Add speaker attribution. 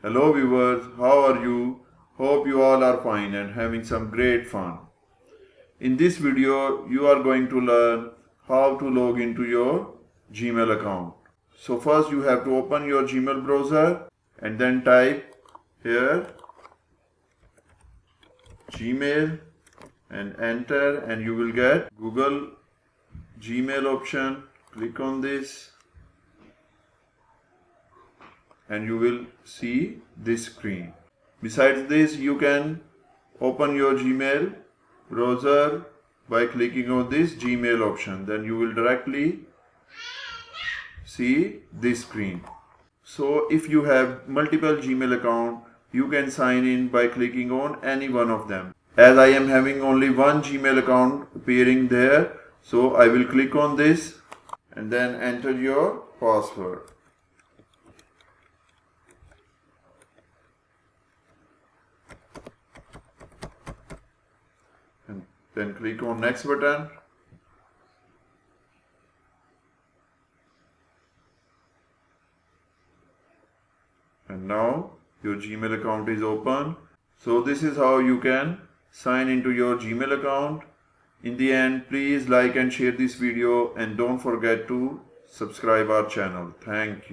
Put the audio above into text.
Speaker 1: Hello viewers, how are you? Hope you all are fine and having some great fun. In this video, you are going to learn how to log into your Gmail account. So first you have to open your Gmail browser and then type here Gmail and enter, and you will get Google Gmail option. Click on this and you will see this screen. Besides this, you can open your Gmail browser by clicking on this Gmail option. Then you will directly see this screen. So if you have multiple Gmail account, you can sign in by clicking on any one of them. As I am having only one Gmail account appearing there, so I will click on this and then enter your password. And then click on next button. And now your Gmail account is open. So this is how you can sign into your Gmail account. In the end, please like and share this video and don't forget to subscribe our channel. Thank you.